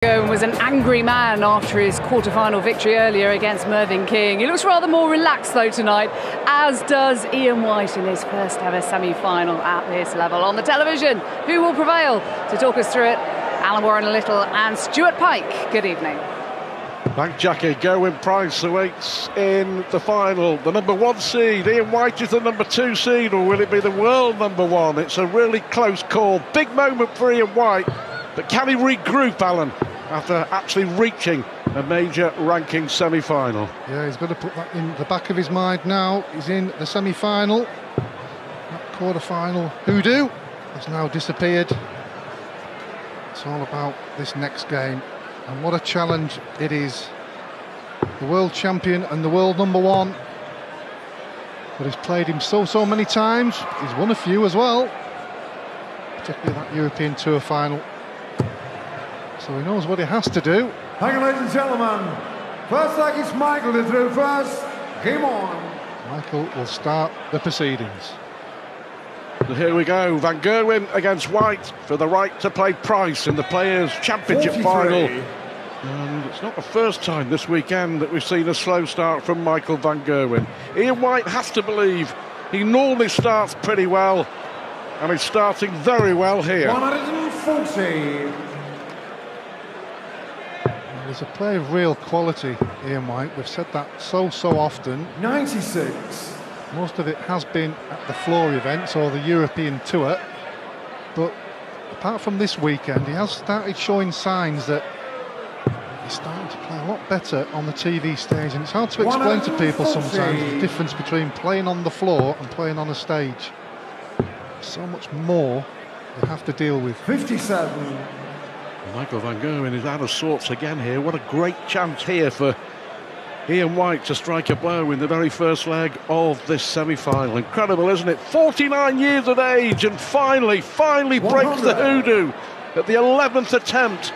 Gerwen was an angry man after his quarter-final victory earlier against Mervyn King. He looks rather more relaxed though tonight, as does Ian White in his first ever semi-final at this level. On the television, who will prevail? To talk us through it, Alan Warren-Little and Stuart Pike. Good evening. Thank Jackie. Gerwen Price awaits in the final. The #1 seed. Ian White is the #2 seed, or will it be the world #1? It's a really close call. Big moment for Ian White, but can he regroup, Alan, after actually reaching a major ranking semi-final? Yeah, he's got to put that in the back of his mind now. He's in the semi-final. That quarter-final hoodoo has now disappeared. It's all about this next game, and what a challenge it is. The world champion and the world #1, but he's played him so many times. He's won a few as well, particularly that European Tour final. So he knows what he has to do. Thank you, ladies and gentlemen. First leg is Michael to through first. Game on. Michael will start the proceedings. So here we go. Van Gerwen against White for the right to play Price in the Players' Championship 43. final. And it's not the first time this weekend that we've seen a slow start from Michael Van Gerwen. Ian White has to believe he normally starts pretty well, and he's starting very well here. 140. He's a player of real quality, Ian White. We've said that so often. 96. Most of it has been at the floor events or the European Tour, but apart from this weekend, he has started showing signs that he's starting to play a lot better on the TV stage, and it's hard to explain to people sometimes the difference between playing on the floor and playing on a stage. So much more you have to deal with. 57. Michael Van Gerwen is out of sorts again here. What a great chance here for Ian White to strike a blow in the very first leg of this semi-final. Incredible, isn't it? 49 years of age, and finally breaks the hoodoo at the 11th attempt.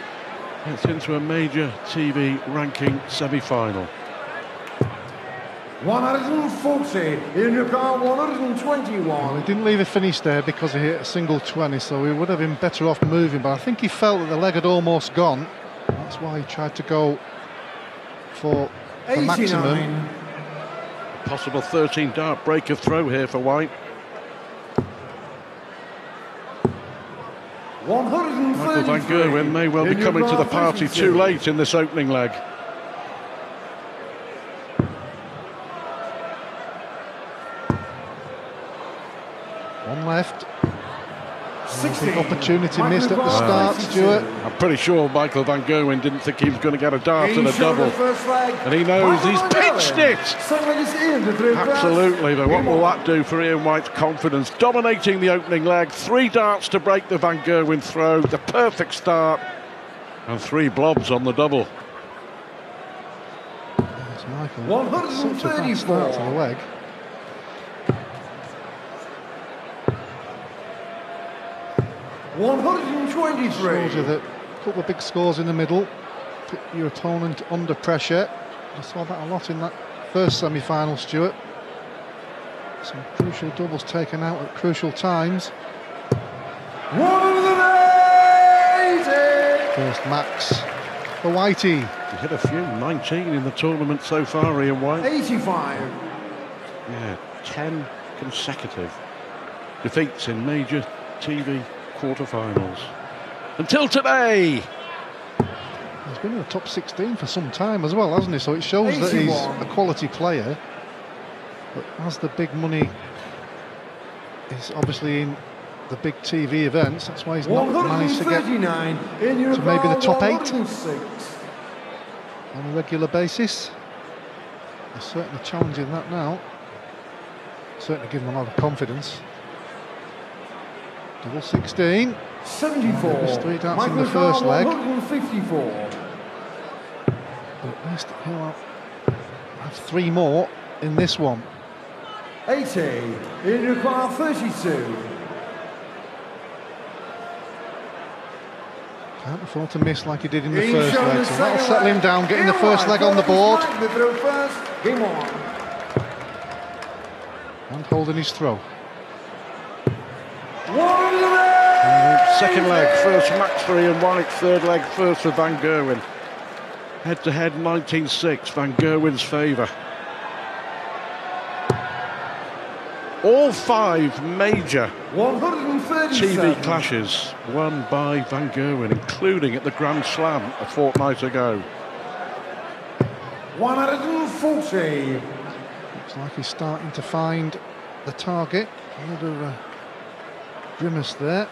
It's into a major TV ranking semi-final. 140 in your car, 121. Well, he didn't leave a finish there because he hit a single 20, so he would have been better off moving, but I think he felt that the leg had almost gone. That's why he tried to go for the maximum. Possible 13-dart break of throw here for White. 133. Michael Van Gerwen may well be coming to the party too late in this opening leg. One left. 60. Opportunity missed at the start, Stuart. I'm pretty sure Michael Van Gerwen didn't think he was going to get a dart and a double. And he knows he's pitched it! Absolutely, but what will that do for Ian White's confidence? Dominating the opening leg, 3 darts to break the Van Gerwen throw, the perfect start, and 3 blobs on the double. There's Michael. Such a bad start to the leg. 123. Shows you that a couple of big scores in the middle, put your opponent under pressure. I saw that a lot in that first semi-final, Stuart. Some crucial doubles taken out at crucial times. 180. First max for Whitey. He's hit a few, 19 in the tournament so far, Ian White. 85. Yeah, 10 consecutive defeats in major TV quarterfinals until today. He's been in the top 16 for some time as well, hasn't he? So it shows 81. That he's a quality player, but as the big money is obviously in the big TV events, that's why he's not managed to get to maybe the top 8 on a regular basis. He's certainly challenging that now, certainly giving him a lot of confidence. Double 16. 74. There's 3 darts in the first leg. 154. But at least he'll have 3 more in this one. 80. In your car, 32. Can't afford to miss like he did in the first leg. So that'll settle him down, getting the first leg on the board. Game on. And holding his throw. Second leg, first Max for Ian White, third leg, first for Van Gerwen. Head-to-head 19-6, Van Gerwen's favour. All 5 major 137. TV clashes won by Van Gerwen, including at the Grand Slam a fortnight ago. 140. Looks like he's starting to find the target. Another grimace there.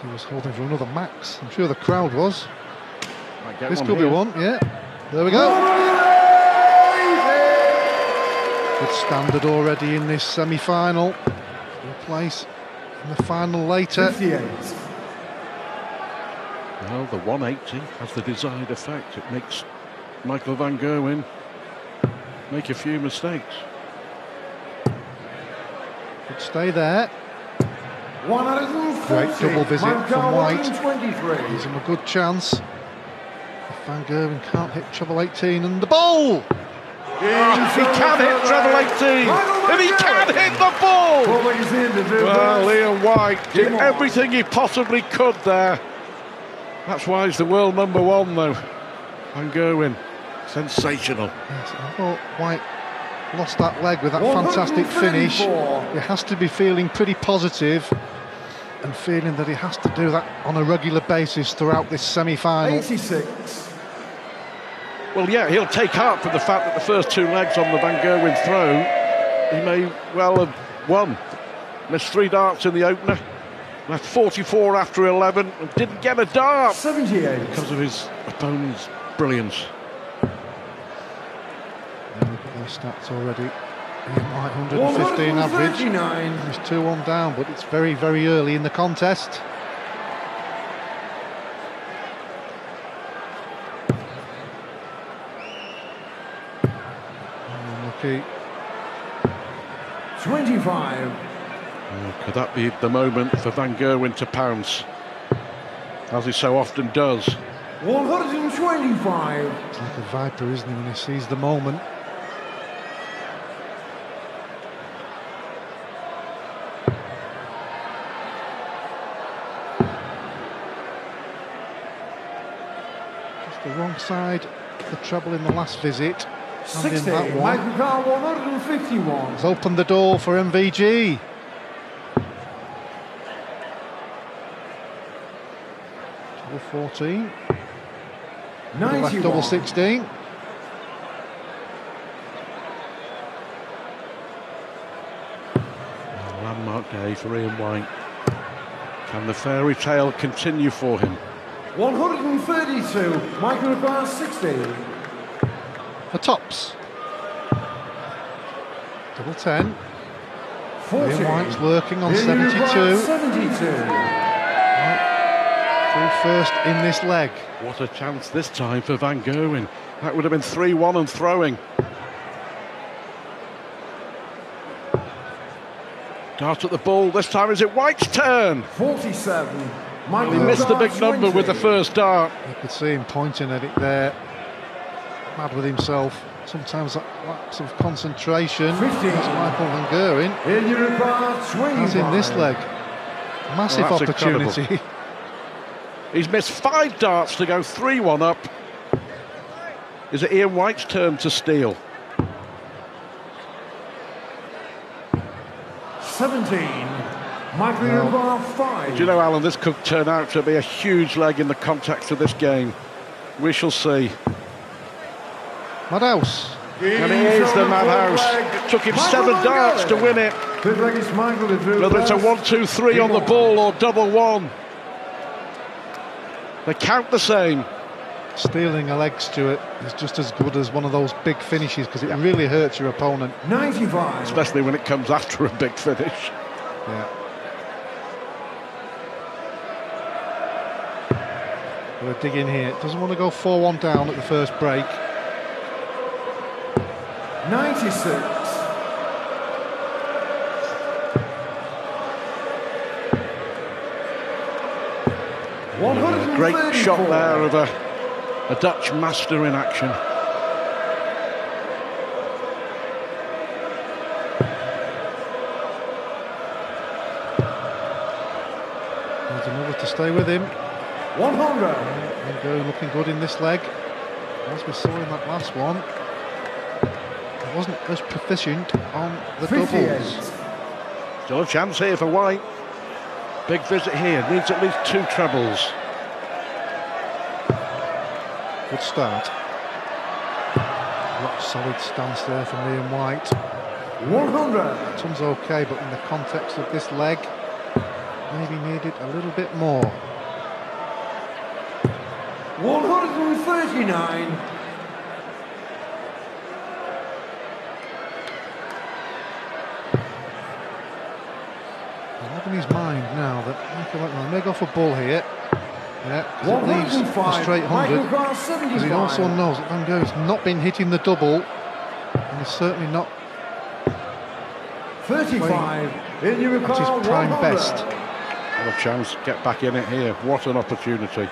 He was holding for another max. I'm sure the crowd was. This could be one, yeah. There we go. Good standard already in this semi-final. Full place in the final later. 58. Well, the 180 has the desired effect. It makes Michael Van Gerwen make a few mistakes. Could stay there. 140. Great double visit from White. 123. Gives him a good chance. If Van Gerwen can't hit treble 18 and the ball! He can hit treble 18! If he can hit the ball! Well, Ian White did everything he possibly could there. That's why he's the world number 1, though. Van Gerwen, sensational. Yes, I thought White lost that leg with that fantastic finish. He has to be feeling pretty positive and feeling that he has to do that on a regular basis throughout this semi-final. 86. Well, yeah, he'll take heart from the fact that the first 2 legs on the Van Gerwen throw, he may well have won. Missed 3 darts in the opener, left 44 after 11, and didn't get a dart 78. because of his opponent's brilliance. And look at those stats already. Ian White 115 average. He's 2-1 down, but it's very, very early in the contest. Unlucky. 25. Could that be the moment for Van Gerwen to pounce, as he so often does? 125. It's like a viper, isn't he, when he sees the moment. Just the wrong side, the treble in the last visit. And in 60. that one, Michael Carr 151. has opened the door for MVG. Double 14. Left 91. double 16. A landmark day for Ian White. Can the fairy tale continue for him? 132. Michael Carr 60. For tops. Double 10. 40. Ian White's lurking on Ian 72. White 72. Through first in this leg. What a chance this time for Van Gerwen. That would have been 3-1 and throwing. Dart at the ball. This time is it White's turn? 47. He missed the big number with the first dart. You could see him pointing at it there. Mad with himself. Sometimes that lapse of concentration. 15. That's Michael Van Gerwen. In Europa 25. As in this leg. Massive Well, that's opportunity. incredible. He's missed 5 darts to go 3-1 up. Is it Ian White's turn to steal? 17. Michael Europa 5. Do you know, Alan, this could turn out to be a huge leg in the context of this game. We shall see. Madhouse. And it is the madhouse. It took him 7 darts to win it. Whether it's a 1-2-3 on the ball or double 1. They count the same. Stealing a leg, Stuart, is just as good as one of those big finishes because it really hurts your opponent. 95. Especially when it comes after a big finish. Yeah. We're digging here. Doesn't want to go 4-1 down at the first break. 96. A great shot there of a Dutch master in action. There's another stay with him. 100. And Gerwen looking good in this leg. As we saw in that last one, he wasn't as proficient on the 58. doubles. Still a chance here for White. Big visit here, needs at least 2 trebles. Good start. Rock solid stance there from Ian White. 100. Tom's okay, but in the context of this leg, maybe needed a little bit more. 139. He'll have in his mind now that Michael Van may go for bull here. Yeah, because it leaves a straight 100. Because he also knows that Van Gerwen's not been hitting the double, and he's certainly not 35. In you at his prime best. What a chance, get back in it here. What an opportunity.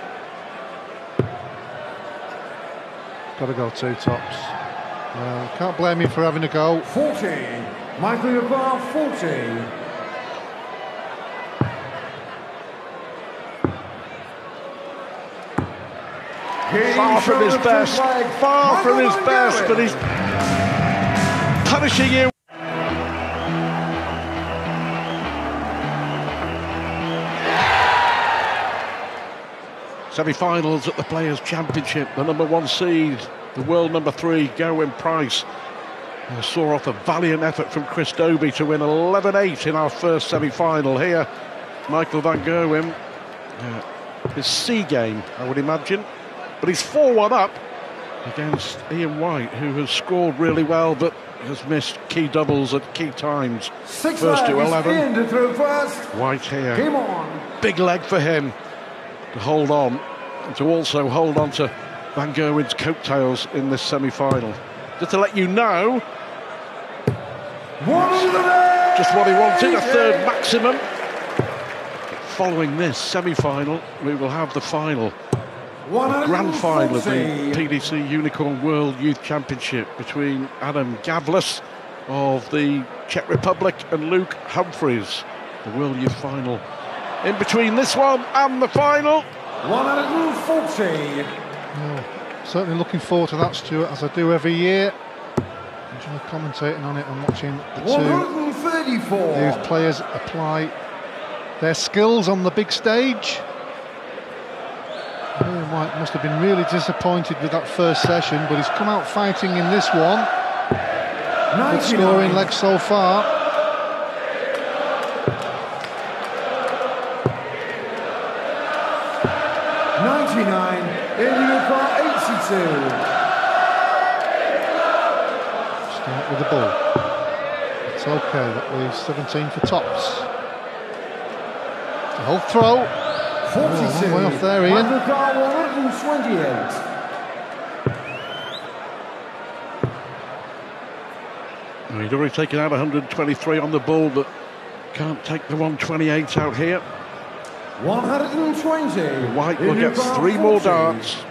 Got to go 2 tops. Can't blame him for having a go. 40. Michael Yukar, 40. Far from his best, far from his best, but he's punishing you. Semi-finals at the Players' Championship, the #1 seed, the world #3, Gerwen Price, saw off a valiant effort from Chris Dobie to win 11-8 in our first semi-final here. Michael Van Gerwen, his C game, I would imagine, but he's 4-1 up against Ian White, who has scored really well, but has missed key doubles at key times. First to 11, White here, big leg for him to hold on, and to also hold on to Van Gerwen's coattails in this semi-final. Just to let you know, just what he wanted, a third maximum. Following this semi-final, we will have the final, the grand final of the PDC Unicorn World Youth Championship between Adam Gavlas of the Czech Republic and Luke Humphreys. The World Youth Final in between this one and the final. 140. Well, certainly looking forward to that, Stuart, as I do every year. Enjoy commentating on it and watching the 134. 2 youth players apply their skills on the big stage. Ian White must have been really disappointed with that first session, but he's come out fighting in this one. Good scoring leg so far. In Unicorn, 82. Start with the ball. It's okay, that leaves 17 for tops. The whole throw. 42. Way off there, Ian. 128. Well, he'd already taken out 123 on the ball, but can't take the 128 out here. 120. White will get 3 more darts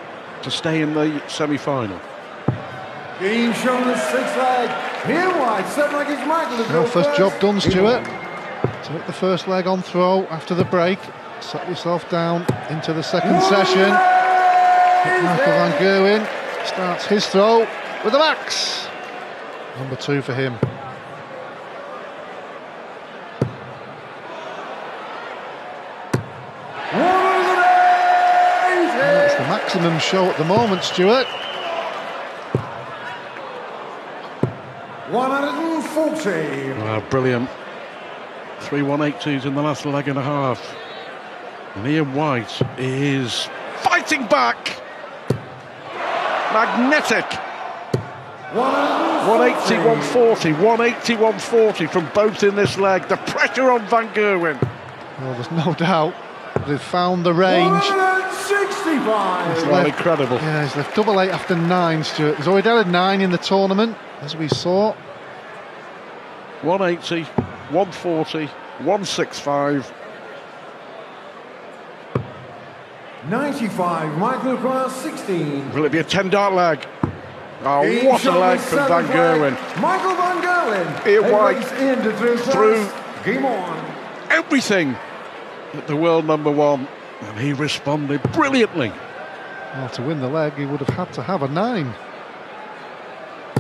to stay in the semi-final. Being shown the 6th leg. Here White, 7 leg is Michael. Well, first job done, Stuart. Take the first leg on throw after the break. Set yourself down into the second session. Michael Van Gerwen starts his throw with a max. Number 2 for him. That's the maximum show at the moment, Stuart. 140. Ah, brilliant. 3 180s in the last leg and a half. And Ian White is fighting back. Magnetic. 180, 140, 180, 140 from both in this leg. The pressure on Van Gerwen. Well, there's no doubt they've found the range. 165. It's really incredible. Yeah, he's left 8 after 9, Stuart. He's already had a 9 in the tournament, as we saw. 180, 140, 165. 95. Michael Cross, 16. Will it be a 10-dart leg? Oh, what a leg from Van Gerwen. Michael Van Gerwen. Ian White through through game on. everything that the world #1 And he responded brilliantly. Well, to win the leg, he would have had to have a 9.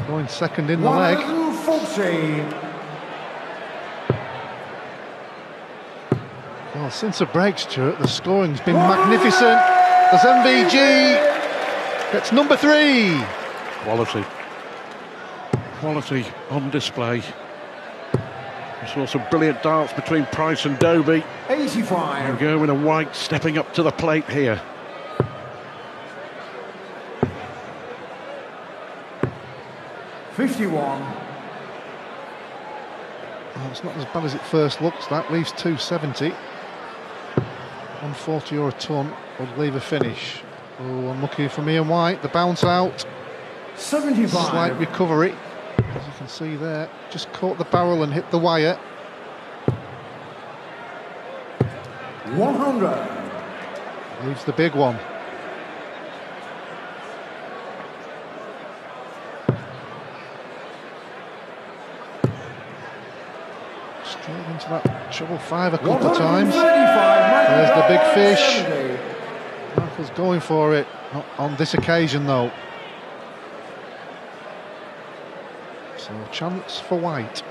Going second in the leg. 140. Well, since the break, Stuart, the scoring's been magnificent as MVG gets number 3. Quality. Quality on display. We saw some brilliant darts between Price and Dobie. 85. And Gerwen and White stepping up to the plate here. $51. Well, it's not as bad as it first looks. That leaves 270. 140 or a ton would leave a finish. Oh, unlucky from Ian White. The bounce out. 75. Slight recovery. As you can see there, just caught the barrel and hit the wire. 100. Leaves the big one. Straight into that treble 5 a couple of times. There's the big fish. Michael's going for it. Not on this occasion though. So chance for White.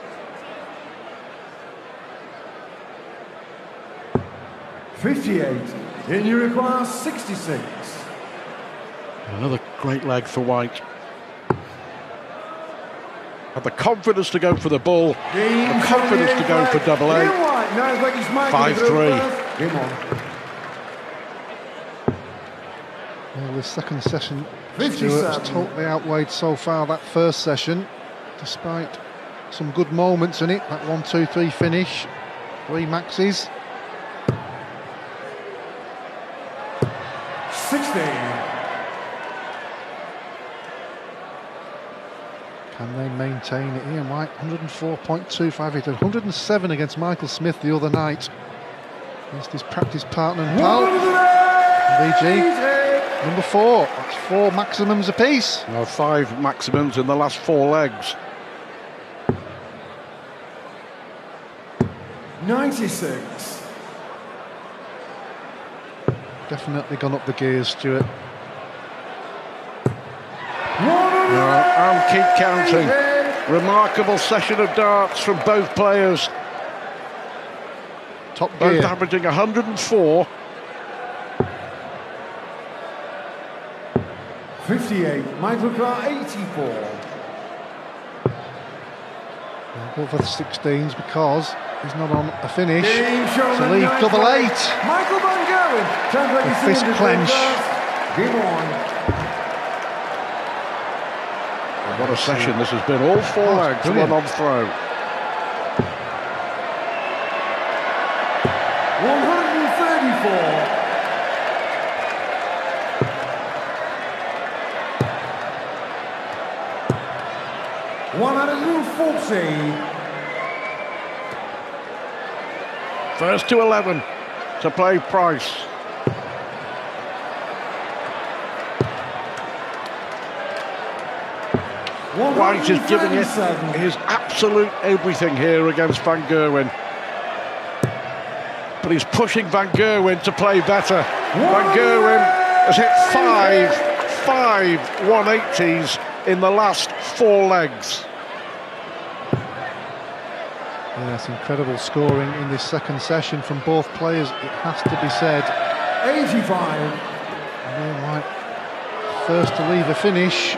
$58. And you require 66. Another great leg for White. Had the confidence to go for the ball, the confidence to go for double 8. 5-3. Well, this second session, Stuart's totally outweighed so far that first session, despite some good moments in it. That 1-2-3 finish, 3 maxes. 60. Can they maintain it? Ian White, 104.25. He did 107 against Michael Smith the other night. Against his practice partner and pal, VG. Number 4. That's 4 maximums apiece. 5 maximums in the last 4 legs. 96. Definitely gone up the gears, Stuart. And keep counting. Remarkable session of darts from both players. Top Both gear. averaging 104. 58. Michael Clark, 84. We'll go for the 16s because he's not on a finish. Game show To leave double 8. Michael Van Gerwen. The fist clench. Game on. What a session this has been. All 4 legs, brilliant. 1 on throw. 134. 140. First to 11 to play Price. White is giving it his absolute everything here against Van Gerwen. But he's pushing Van Gerwen to play better. Van Gerwen has hit 5 180s in the last 4 legs. Yes, incredible scoring in this second session from both players, it has to be said. 85. Ian White first to leave a finish.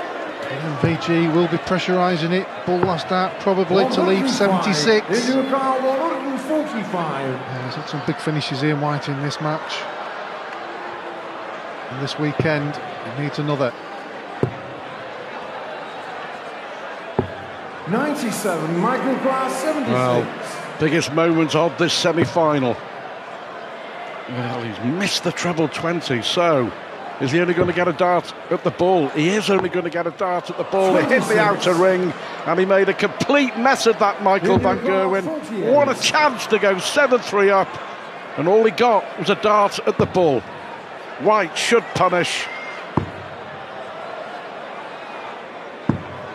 And VG will be pressurising it. Bull last out probably to leave 76. Into a car, 145. He's had some big finishes, Ian White, in this match. And this weekend, he needs another. 97. Michael Glass, 76. Well, biggest moments of this semi-final. Well, he's missed the treble 20, so is he only going to get a dart at the ball? He is only going to get a dart at the ball. It hit the outer ring, and he made a complete mess of that, Michael Van Gerwen. What a chance to go 7-3 up, and all he got was a dart at the ball. White should punish.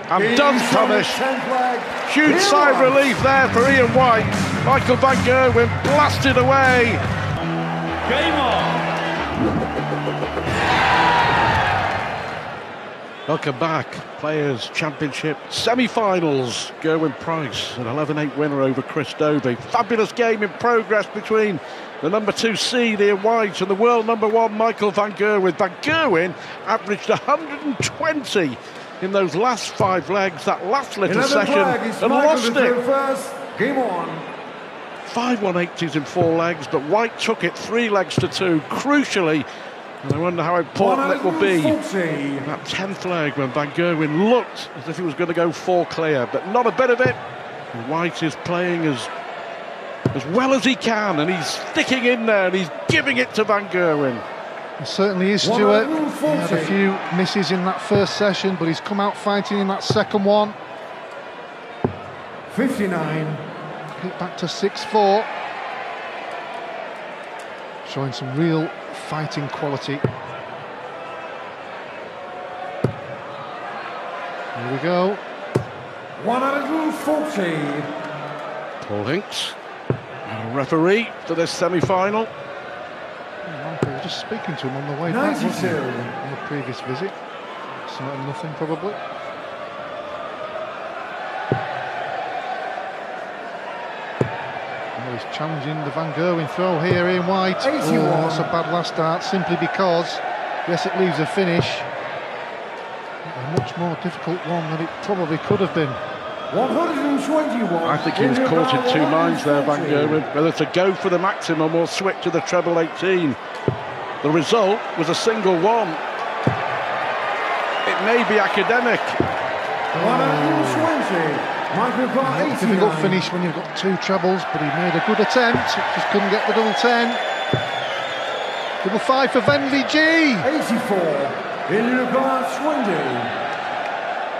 And does punish. Huge sigh of relief there for Ian White. Michael Van Gerwen blasted away. Game on. Welcome back, Players' Championship semi-finals. Gerwen Price, an 11-8 winner over Chris Dobey. Fabulous game in progress between the number 2 seed Ian White and the world number 1 Michael van Gerwen. Van Gerwen averaged 120 in those last 5 legs, that last little session, and lost it. First, game on. 5 180s in 4 legs, but White took it 3 legs to 2, crucially. And I wonder how important it will be that 10th leg when Van Gerwen looked as if he was going to go 4 clear, but not a bit of it. And White is playing as well as he can, and he's sticking in there, and he's giving it to Van Gerwen. It certainly is, Stuart. He had a few misses in that first session, but he's come out fighting in that second one. 59. Hit back to 6-4. Showing some real fighting quality. Here we go. 140. Paul Hinks, referee for this semi-final. I was just speaking to him on the way back, wasn't he, on the previous visit. It's not nothing, probably. Well, he's challenging the Van Gerwen throw here, Ian White. 81. Oh, that's a bad last start, simply because, yes, it leaves a finish. A much more difficult one than it probably could have been. 121. I think he was caught in 2 minds there, Van Gerwen, whether to go for the maximum or switch to the treble 18. The result was a single 1. It may be academic. 120. Difficult finish when you've got 2 trebles, but he made a good attempt. Just couldn't get the double 10. Double 5 for VG. 84. In regard Swindy.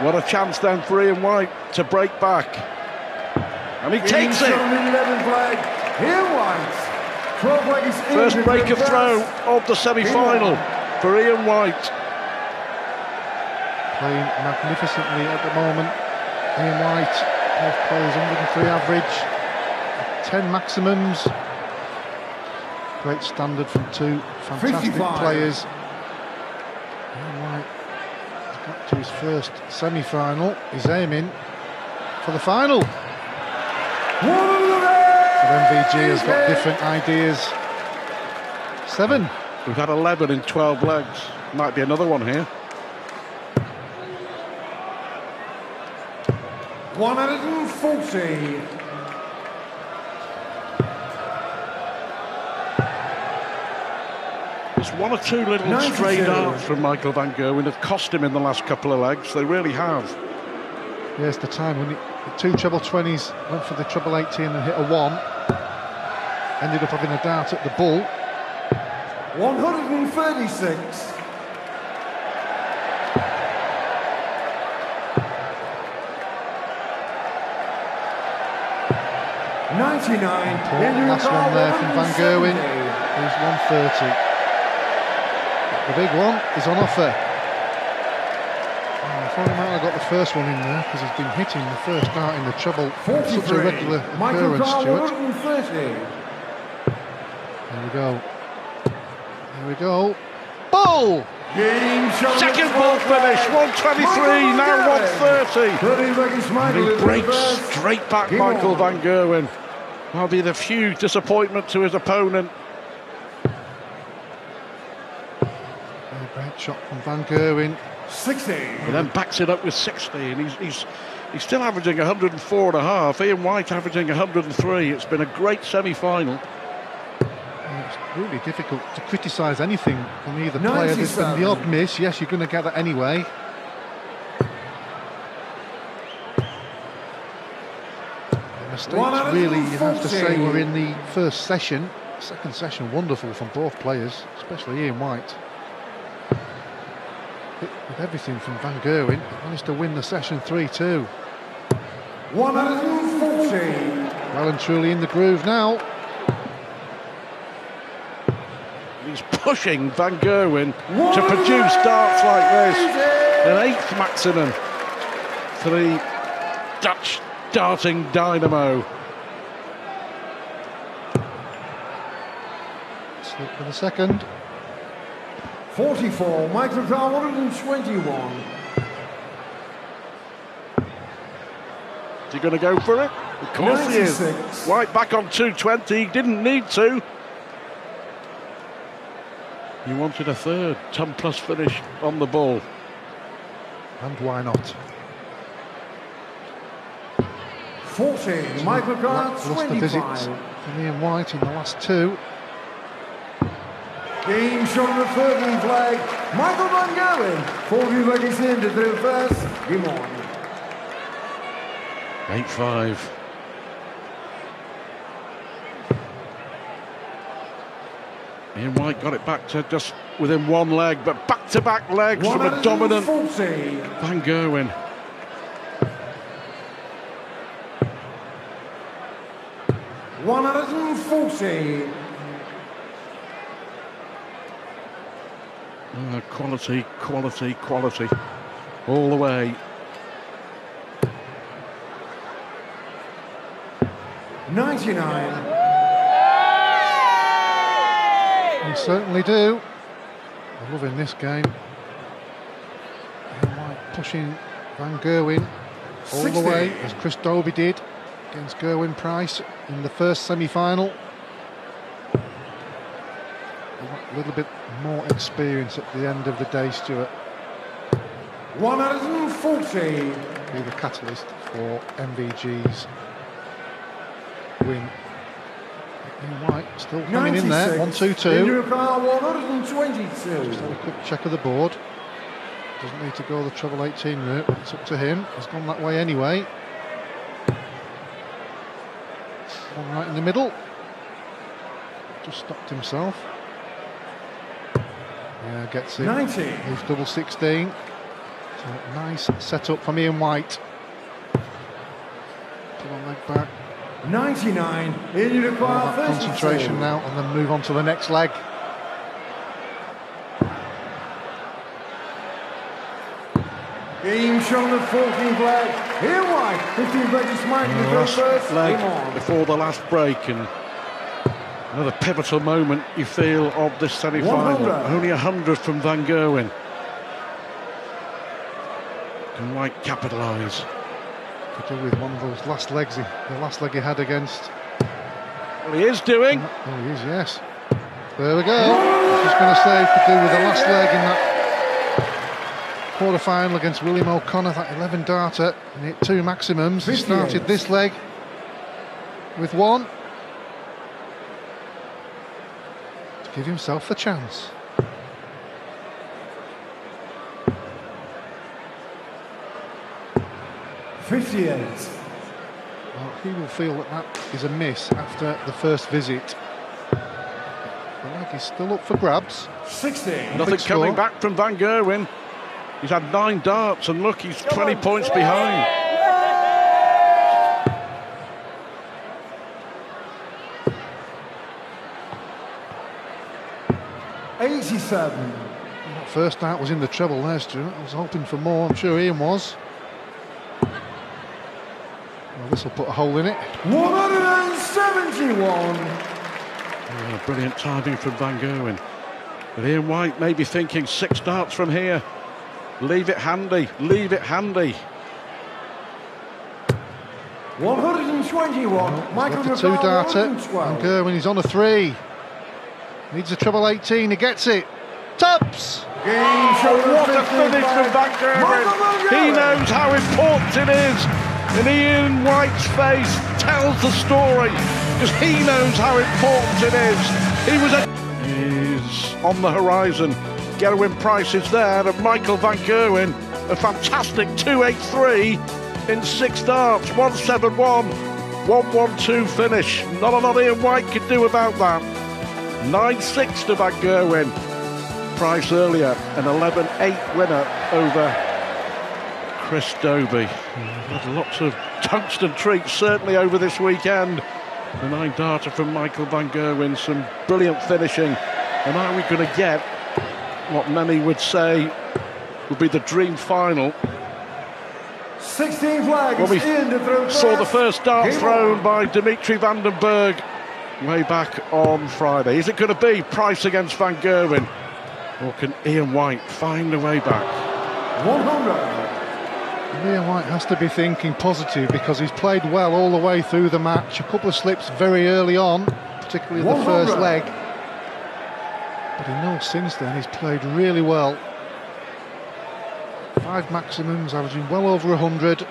What a chance then for Ian White to break back. And he takes it. 11 flag. Ian White. 12 flag is First break of throw of the semi-final for Ian White. Playing magnificently at the moment. Ian White, both players 103 average, 10 maximums. Great standard from 2 fantastic 55. players. Ian White has got to his first semi-final. He's aiming for the final. But MVG has got different ideas. 7. We've had 11 in 12 legs. Might be another one here. 140. There's 1 or 2 little 92. stray darts from Michael van Gerwen have cost him in the last couple of legs. They really have. Yes, the time when the 2 treble 20s went for the treble 18 and hit a 1. Ended up having a dart at the bull. 136. 99. Last one there from Van Gerwen. Who's 130. The big one is on offer. I thought he might have got the first one in there because he's been hitting the first dart in the treble. Such a regular occurrence, Stuart. 130. Here we go. Here we go. Bull! Second ball finish, 123, now 130. And he breaks straight back Michael van Gerwen. That'll be the huge disappointment to his opponent. Great shot from Van Gerwen. 60. And then backs it up with 60, and he's still averaging 104 and a half. Ian White averaging 103. It's been a great semi-final. It's really difficult to criticise anything from either player. There's been the odd miss. Yes, you're going to get that anyway. The mistakes, really, you have to say, were in the first session. Second session, wonderful from both players, especially Ian White. With everything from Van Gerwen, managed to win the session 3-2. 140. Well and truly in the groove now. He's pushing Van Gerwen to produce darts like this. An 8th maximum for the Dutch darting dynamo. Slip for the second. 44, Michael Carr 121. Is he going to go for it? Of course 96. he is. White back on 220, he didn't need to. He wanted a third, 10 plus finish on the ball. And why not? 14, Michael Carr Lost the visits 25. from Ian White in the last two. Game shot on the 13th flag. Michael van Gerwen. 14 flag is in to do first. Game on. 8-5. Ian White got it back to just within one leg, but back-to-back legs from a dominant 140. Van Gerwen. Quality, quality, quality. All the way. 99. We certainly do. I'm loving this game. Ian White pushing Van Gerwen all 60. the way, as Chris Dobie did against Gerwin Price in the first semi-final. A little bit more experience at the end of the day, Stuart. 140. Be the catalyst for MVG's win. Ian White still hanging in there. 1-2-2. Michael Carr 122. Just have a quick check of the board. Doesn't need to go the treble 18 route, but it's up to him. He's gone that way anyway. One right in the middle. Just stopped himself. Yeah, gets it. 90. He's double 16. So nice setup from Ian White. Pull on leg back. 99. In Carr Concentration now, and then move on to the next leg. Game shot on the 14th flag. Ian White, 15 flag is Michael to go first. Leg Game on. before the last break, and another pivotal moment you feel of this semi-final. 100. Only 100 from Van Gerwen. Can White capitalise? Could do with one of those last legs, the last leg he had against. Well, he is doing. Oh, he is, yes. There we go. I was just going to say, could do with the last leg in that quarter-final against William O'Connor, that 11-darter, and hit two maximums. He started this leg with one to give himself a chance. Well, he will feel that that is a miss after the first visit. The leg is still up for grabs. 60. Nothing Big coming score. back from Van Gerwen. He's had 9 darts, and look, he's 20 points behind. That first dart was in the treble there, Stuart. I was hoping for more. I'm sure Ian was. Well, this will put a hole in it. 171. Oh, brilliant timing from Van Gerwen. But Ian White may be thinking 6 darts from here. Leave it handy, leave it handy. 121. Well, Michael left a 2-darter. Van 112. Gerwen is on a 3. Needs a treble 18. He gets it. Tops! Game shot on the What a 15th finish from flag. Van Michael Van Gerwen. He Gerwen. knows how important it is. And Ian White's face tells the story, because he knows how important it is. He was is on the horizon. Gerwen Price is there, and Michael Van Gerwen, a fantastic 283 in 6 darts, 171, 112 finish. Not a lot Ian White could do about that. 9-6 to Van Gerwen. Price earlier, an 11-8 winner over Chris Dobie. Had lots of tungsten treats certainly over this weekend. The 9-darter from Michael Van Gerwen, some brilliant finishing. And are we going to get what many would say would be the dream final? 16 flags Well, we in the throw saw the first dart Game thrown on. by Dimitri van den Berg way back on Friday. Is it going to be Price against Van Gerwen? Or can Ian White find a way back? 100. Ian White has to be thinking positive because he's played well all the way through the match. A couple of slips very early on, particularly the first leg. But he knows since then he's played really well. 5 maximums, averaging well over 100.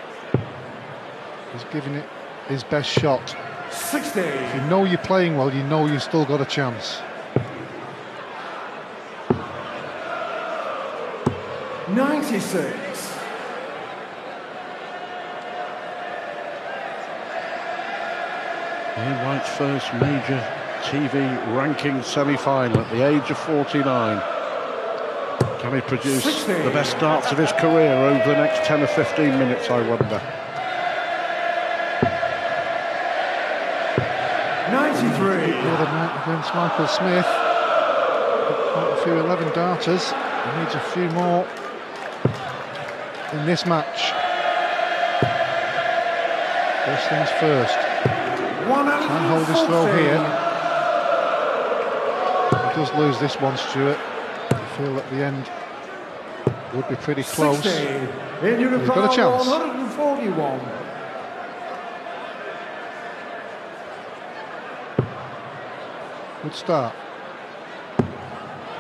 He's giving it his best shot. 60. If you know you're playing well, you know you've still got a chance. 96. Ian White's first major TV ranking semi-final at the age of 49. Can he produce 60. the best starts of his career over the next 10 or 15 minutes, I wonder? 93. The other night against Michael Smith, quite a few 11 darters. He needs a few more in this match. First things first. Can't hold his throw here. He does lose this one, Stuart. I feel at the end would be pretty close. 60. He's got a chance. 141. Good start.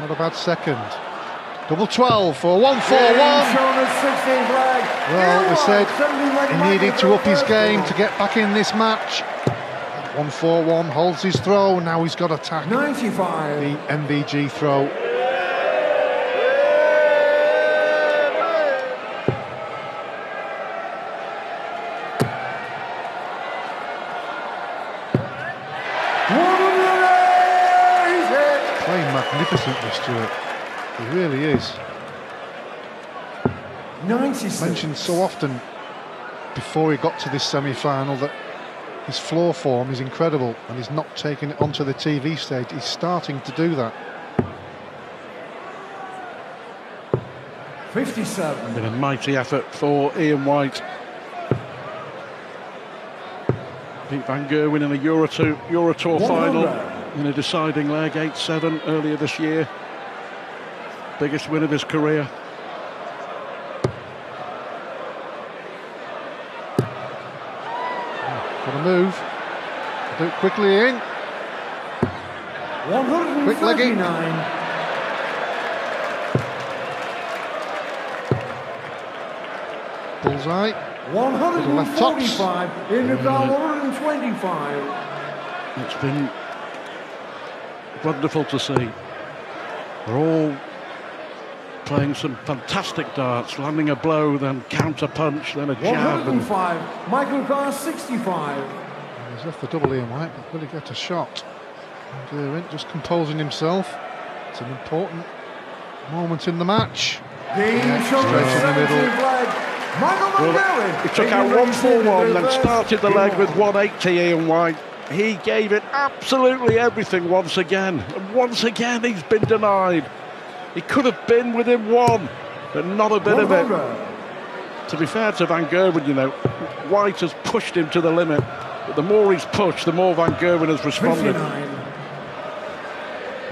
Not a bad second. Double 12 for 141. Well, we said he needed to up his game to get back in this match. 141 holds his throw. Now he's got to attack 95. the MVG throw. Playing magnificently, Stuart. He really is. 96. Mentioned so often before he got to this semi-final that his floor form is incredible and he's not taking it onto the TV stage. He's starting to do that. 57. Been a mighty effort for Ian White. Beat Van Gerwen in a Euro Tour final in a deciding leg, 8-7 earlier this year. Biggest win of his career. Got to move. Do it quickly in. 139. Bullseye. 145. In the goal, 125. It's been wonderful to see. They're all playing some fantastic darts, landing a blow, then counter punch, then a jab. 105. Michael Carr, 65. He's left the double Ian White, but will he get a shot? And Gerwen just composing himself. It's an important moment in the match. Straight in the middle. He took out 141, then started the leg with 180, Ian White. He gave it absolutely everything once again. And once again, he's been denied. He could have been within one, but not a bit of it. To be fair to Van Gerwen, you know, White has pushed him to the limit. But the more he's pushed, the more Van Gerwen has responded. 59.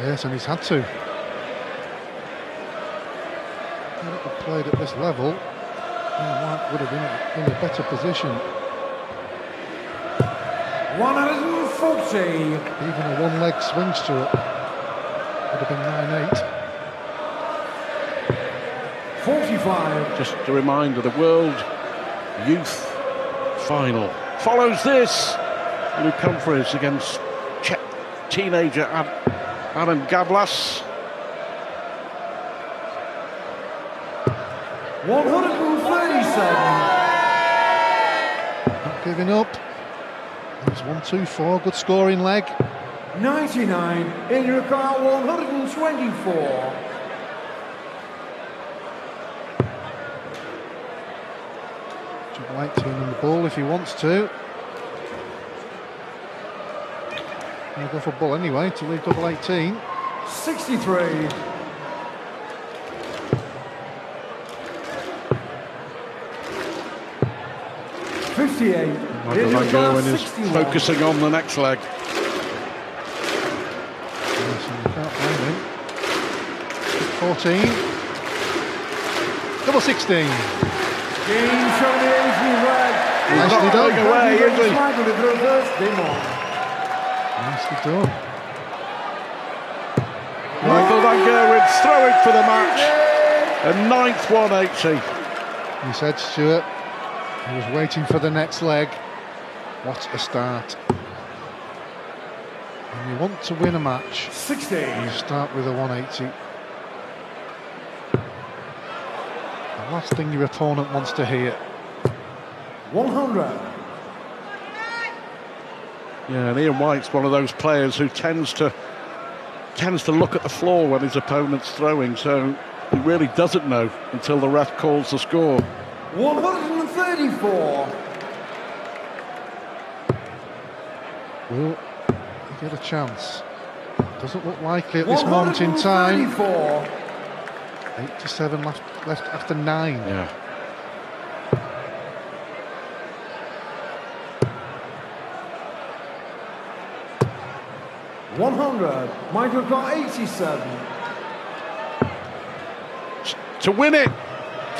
Yes, and he's had to. If he played at this level, Ian White would have been in a better position. 140. Even a one-leg swing, Stuart, would have been 9-8. 45. Just a reminder, the World Youth Final follows this. Luke Humphreys against Czech teenager Adam Gablas. 137. Not giving up. There's 1-2-4, good scoring leg. 99. In your car, 124. Double 18 on the ball if he wants to. He'll go for ball anyway to leave double 18. 63. Michael Van Gerwen is focusing on the next leg. Yes, and you can't blame him. 14. Double 16. Game showing the Asian flag. Nicely done. Away, is he? Michael to throw first, game on. Nicely done. Michael van Gerwen's throwing for the match. A 9th 180. You said, Stuart, he was waiting for the next leg. What a start. When you want to win a match, 16. you start with a 180. The last thing your opponent wants to hear. 100. Yeah, and Ian White's one of those players who tends to look at the floor when his opponent's throwing, so he really doesn't know until the ref calls the score. 134. Will he get a chance? Doesn't look likely at this moment in time. 87 left after 9. Yeah. Michael got 87. To win it.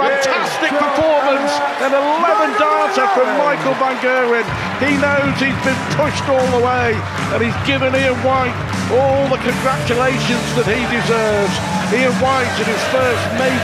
Fantastic performance. An 11-darter from Michael van Gerwen. He knows he's been pushed all the way, and he's given Ian White all the congratulations that he deserves. Ian White in his first major